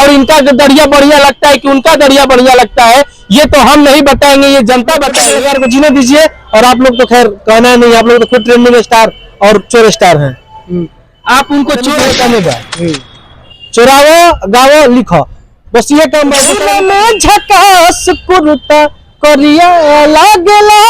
और इनका दरिया बढ़िया लगता है कि उनका दरिया बढ़िया लगता है, ये तो हम नहीं बताएंगे, ये जनता बताएगी। को जीने दीजिए। और आप लोग तो खैर कहना नहीं, आप लोग तो खुद ट्रेंडिंग स्टार और चोर स्टार हैं। आप उनको चोर चोरावो गावो लिखो, बस ये काम में झकास कुर्ता करिया लागला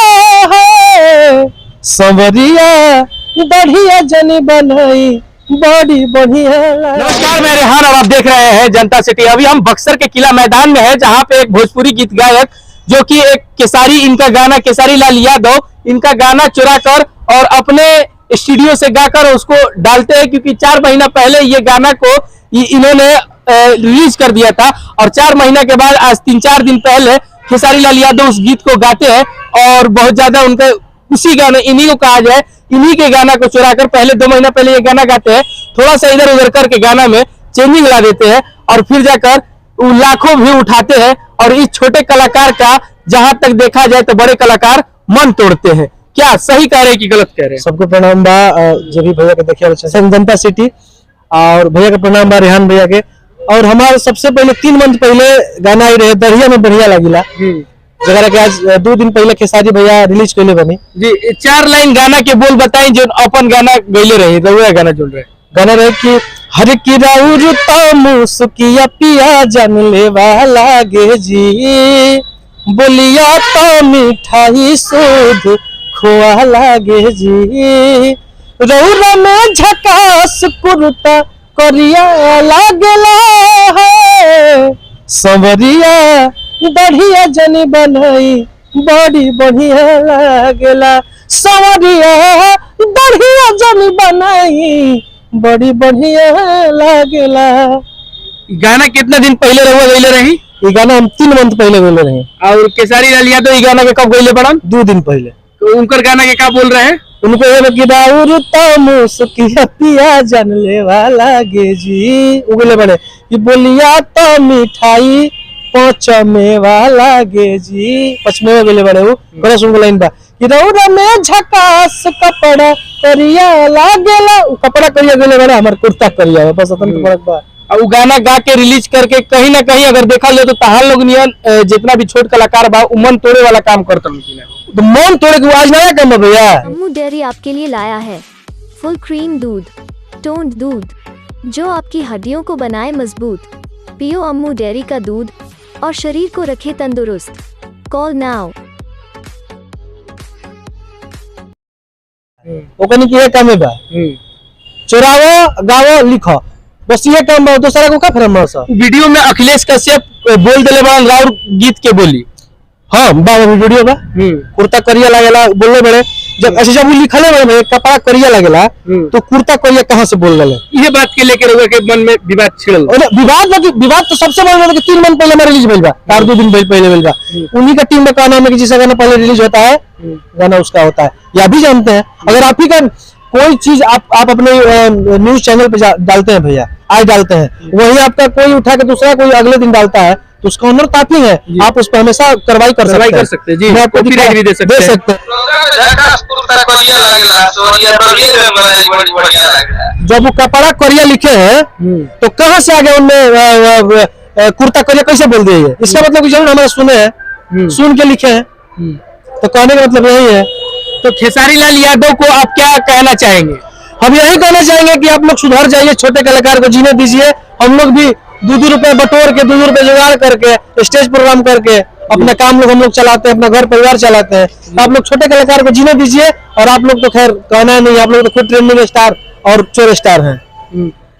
है, संवरिया बढ़िया जनी बनाई बड़ी बढ़िया। नमस्कार, मैं रेहान और आप देख रहे हैं जनता सिटी। अभी हम बक्सर के किला मैदान में हैं, जहां पे एक भोजपुरी गीत गायक जो कि एक केसारी, इनका गाना केसारी लाल यादव, इनका गाना चुरा कर और अपने स्टूडियो से गाकर उसको डालते हैं, क्योंकि 4 महीना पहले ये गाना को इन्होंने रिलीज कर दिया था। और 4 महीना के बाद आज 3-4 दिन पहले केसारी लाल यादव उस गीत को गाते हैं और बहुत ज्यादा उनका उसी गाने, इन्हीं को कहा जाए, इन्हीं के गाना को चुरा कर पहले 2 महीना पहले ये गाना गाते हैं, थोड़ा सा इधर उधर करके गाना में चेंजिंग ला देते हैं और फिर जाकर लाखों व्यू उठाते हैं। और इस छोटे कलाकार का जहां तक देखा जाए तो बड़े कलाकार मन तोड़ते हैं। क्या सही कह रहे हैं कि गलत कह रहे हैं? सबको प्रणाम बा, जो भी भैया के देखिए जनता सिटी, और भैया के प्रणाम बा रेहान भैया के। और हमारे सबसे पहले 3 मंथ पहले गाना आई रहे दरिया में बढ़िया लगिला, जगह के आज 2 दिन पहले खेसारी भैया रिलीज करले बनी जी। 4 लाइन गाना के बोल बताएं जो अपन गाना गईले रहे, रहुआ गाना जोड़ रहे गाना रहे कि हर की राउर तो मुसकिया पिया जन ले वाला गे जी, बोलिया तो मिठाई सूद खोआ लागे जी, रौरा में झकास कुर्ता करिया लागला है, संवरिया बढ़िया जनी बनाई बड़ी बढ़िया लागला, संवरिया बढ़िया जनी बनाई बड़ी बढ़िया लागला। गाना कितना दिन पहले रहुआ गईले रही? ये गाना हम 3 मंथ पहले गईले रही। और केसारी लाल यादव ये गाना के कब गईले बड़न? 2 दिन पहले। तो उनकर गाना के क्या बोल रहे हैं? उनको ये कि दाऊर तो मुसकिया पिया जन ले वाला गे जी, उगले बड़े ये बोलिया तो मिठाई पचमे वाला गे जी, पचमे वाले बड़े वो बड़ा सुन लाइन बा कि रौरा में झकास कपड़ा करिया लागेला, कपड़ा करिया गेले बड़े हमर कुर्ता करिया, बस अपन के फर्क बा। और वो गाना गा के रिलीज करके कहीं ना कहीं अगर देखा ले तो तहां लोग नियन जितना भी छोट कलाकार बा मन तोड़े वाला काम करता हूं। तो मन तोड़े के आज नया काम भैया। अमू डेयरी आपके लिए लाया है फुल क्रीम दूध, टोन्ड दूध जो आपकी हड्डियों को बनाए मजबूत। पियो अमू डेयरी का दूध और शरीर को रखे तंदुरुस्त। कॉल नाउ। ओकनी की काम है बा, चोरावो गावो लिखो, बस ये काम बा, दूसरा को का फेमस है। वीडियो में अखिलेश कश्यप बोल देले बा राउर गीत के बोली। हाँ बा वीडियो बा, कुर्ता करिया लागेला बोलले बड़े, जब ऐसे जब लिखले बड़े कपड़ा करिया लागेला तो कुर्ता करिया कहां से बोल रहे? ये बात के लेके रहुआ के मन में विवाद छिड़ल। विवाद तो सबसे बड़ा कि 3 मंथ पहले रिलीज भइल बा, 2 दिन पहले भइल बा। उन्हीं का टीम का कहना है कि जिस गाना पहले रिलीज होता है गाना उसका होता है, या भी जानते हैं। अगर आप ही का कोई चीज आप अपने न्यूज चैनल पे डालते हैं भैया, आज डालते हैं, वही आपका कोई उठा के दूसरा कोई अगले दिन डालता है तो उसका ऑनर तो आप ही है, आप उस पर हमेशा कार्रवाई कर सकते हैं जी। मैं आपको भी दे सकते हैं। जब वो कपड़ा करिया लिखे हैं तो कहां से आगे उनमें कुर्ता करिया कैसे बोल दिए? इसका मतलब जरूर हमारे सुने हैं, सुन के लिखे हैं, तो कहने का मतलब यही है। तो खेसारी लाल यादव को आप क्या कहना चाहेंगे? हम यही कहना चाहेंगे कि आप लोग सुधर जाइए, छोटे कलाकार को जीने दीजिए। हम लोग भी 2 रुपए बटोर के 2 रुपए जुगाड़ करके स्टेज प्रोग्राम करके अपना काम हम लोग चलाते हैं, अपना घर परिवार चलाते हैं। तो आप लोग छोटे कलाकार को जीने दीजिए। और आप लोग तो खैर कहना नहीं, आप लोग तो खुद ट्रेंडिंग स्टार और चोर स्टार हैं।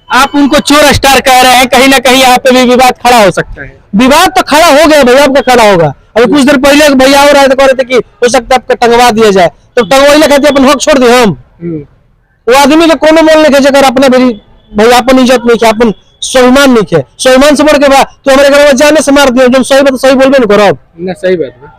आप उनको चोर स्टार कह रहे हैं, कहीं ना कहीं यहाँ पे भी विवाद खड़ा हो सकता है। विवाद तो खड़ा हो गया भैया, आपका खड़ा होगा। अभी कुछ देर पहले भैया हो रहे थे, कह रहे थे कि हो सकता है आपका टंगवा दिया जाए, तो टंगवाइले कहते अपन हक छोड़ दिए। हम वो आदमी के कोनो मोल नहीं जगह अपने भैया अपन इज्जत नहीं किया, अपन स्वाभिमान नहीं किया, स्वाभिमान से बढ़ के बा तो हमारे घर में जाने से मार दिया। जब सही बात सही बोलबे न करो ना, सही बात है।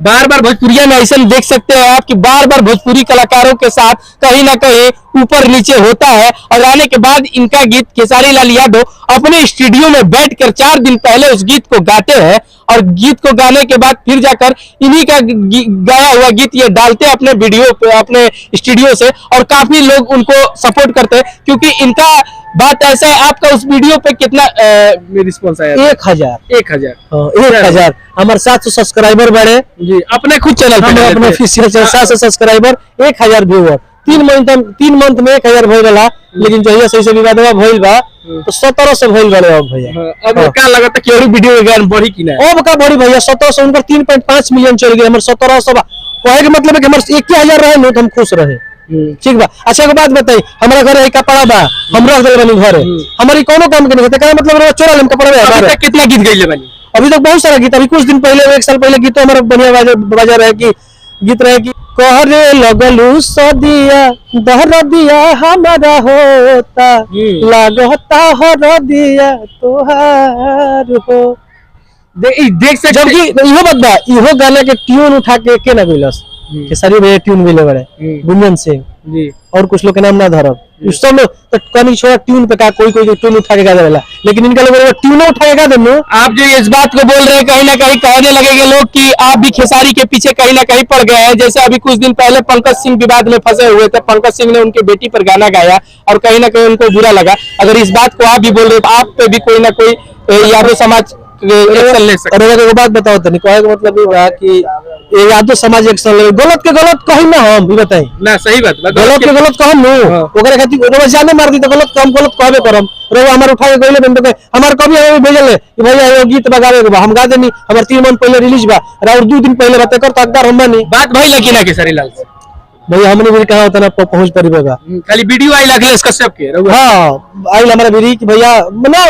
बार बार भोजपुरिया में ऐसा देख सकते हैं आप कि बार बार भोजपुरी कलाकारों के साथ कहीं ना कहीं ऊपर नीचे होता है। और आने के बाद इनका गीत खेसारी लाल यादव अपने स्टूडियो में बैठकर 4 दिन पहले उस गीत को गाते हैं और गीत को गाने के बाद फिर जाकर इन्हीं का गाया हुआ गीत ये डालते अपने वीडियो पे, अपने स्टूडियो से, और काफी लोग उनको सपोर्ट करते हैं क्योंकि इनका बात ऐसा है। आपका उस वीडियो पे कितना रिस्पॉन्स आया? 1000 1000 हमारे 700 सब्सक्राइबर बढ़े जी, अपने खुद चैनल पे, अपने official channel 700 subscriber 1000 viewer 3 month में 1000 भइल रहा। लेकिन जहिया से विवाद भइल बा तो 1700 भइल बड़े अब भैया। अब क्या लगता है कि और वीडियो ज्ञान बढ़ी कि ना? अब का बढ़ी भैया 1700 उनकर 3.5 मिलियन चल गए, हमर 1700 कहे के मतलब है कि हमर 1000 रहे न तो हम खुश रहे। ठीक बा। अच्छा एक बात बताई, हमारा घर है कपड़ा बा, हम रख देले बनी घर, हमारी कोनो काम के नहीं होता, क्या मतलब चोरा लेम कपड़ा है हमारे। कितना गीत गइले बनी? अभी तक बहुत सारा गीत, अभी कुछ दिन पहले 1 साल पहले गीत हमारा बढ़िया बाजा रहे कि गीत रहे कि कहरे लगलू सदिया दहरदिया हमारा होता लागता हरदिया तोहार हो। देख से जबकि इहो बात बा, इहो गाना के ट्यून उठा के ना गइलस खेसारी भैया ट्यून गइले बड़े, गुंजन सिंह जी, और कुछ लोग के नाम ना धरब, सब लोग तो कनी छोड़ा ट्यून पे का कोई ट्यून उठा के गा देला, लेकिन इनका लोग ट्यून उठा के गा देनु। आप जो इस बात को बोल रहे हैं कहीं ना कहीं कहने लगेंगे लोग कि आप भी खेसारी के पीछे कहीं ना कहीं पड़ गए हैं। जैसे अभी कुछ दिन पहले पंकज सिंह विवाद में फंसे हुए थे, पंकज सिंह ने उनकी बेटी पर गाना गाया और कहीं ना कहीं उनको बुरा लगा। अगर इस बात को आप भी बोल रहे हो आप पे भी कोई ना कोई यादव समाज एक्शन ले सकते हैं। और एक बात बताओ तनी, कहे का मतलब ये बा कि ये यादव समाज एक्शन ले, गलत के गलत कही ना, हम भी बताई ना, सही बात, गलत के गलत कहम नु ओकरे खातिर ओकरे जाने मार दी तो गलत काम गलत कहबे करम। रे हमार उठा के गइले बन तो हमार कभी हमें भेजल है कि भैया ये गीत बगावे के बा, हम गा देनी, हमार 3 मंथ पहले रिलीज बा और 2 दिन पहले बात कर तकदार हम बनी बात भाई लगी ना खेसारी लाल से भैया, हमने भी कहा होता ना पहुंच परिबेगा खाली वीडियो आई लगले इसका सब के। हां आई हमारा भी कि भैया ना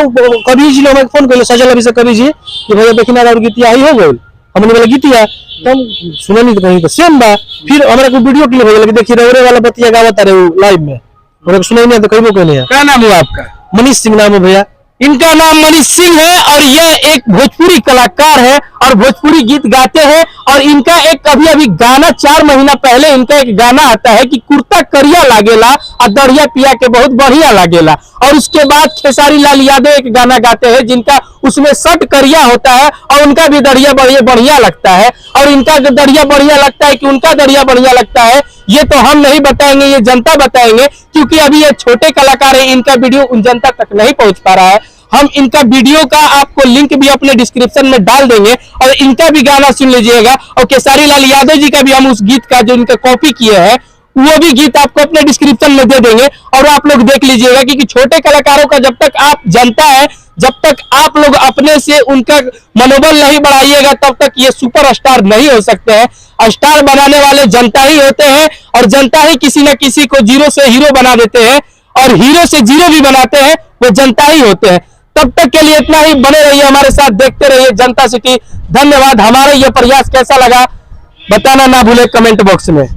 कभी जी लोग फोन कर सजल अभी से कभी जी कि भैया देखिना और गीतिया आई हो गई, हमने वाला गीतिया तुम सुना नहीं तो कहीं तो सेम बा। फिर हमारा को वीडियो क्लिप हो गया, देखिए रौरे वाला बतिया गावत रहे लाइव में, और सुनाई नहीं तो कहीं को नहीं है। क्या नाम हुआ आपका? मनीष सिंह नाम है भैया। इनका नाम मनीष सिंह है और यह एक भोजपुरी कलाकार है और भोजपुरी गीत गाते हैं। और इनका एक अभी गाना 4 महीना पहले इनका एक गाना आता है कि कुर्ता करिया लागेला और दढ़िया पिया के बहुत बढ़िया लागेला। और उसके बाद खेसारी लाल यादव एक गाना गाते हैं जिनका उसमें शर्ट करिया होता है और उनका भी दढ़िया बढ़िया लगता है। और इनका दढ़िया बढ़िया लगता है कि उनका दढ़िया बढ़िया लगता है ये तो हम नहीं बताएंगे, ये जनता बताएंगे, क्योंकि अभी ये छोटे कलाकार है, इनका वीडियो उन जनता तक नहीं पहुंच पा रहा है। हम इनका वीडियो का आपको लिंक भी अपने डिस्क्रिप्शन में डाल देंगे और इनका भी गाना सुन लीजिएगा। और खेसारी लाल यादव जी का भी हम उस गीत का जो इनका कॉपी किए हैं वो भी गीत आपको अपने डिस्क्रिप्शन में दे देंगे और आप लोग देख लीजिएगा। क्योंकि छोटे कलाकारों का जब तक आप जनता है, जब तक आप लोग अपने से उनका मनोबल नहीं बढ़ाइएगा तब तक ये सुपरस्टार नहीं हो सकते हैं। स्टार बनाने वाले जनता ही होते हैं और जनता ही किसी न किसी को जीरो से हीरो बना देते हैं और हीरो से जीरो भी बनाते हैं वो जनता ही होते हैं। तब तक के लिए इतना ही, बने रहिए हमारे साथ, देखते रहिए जनता सिटी। धन्यवाद। हमारा ये प्रयास कैसा लगा बताना ना भूले कमेंट बॉक्स में।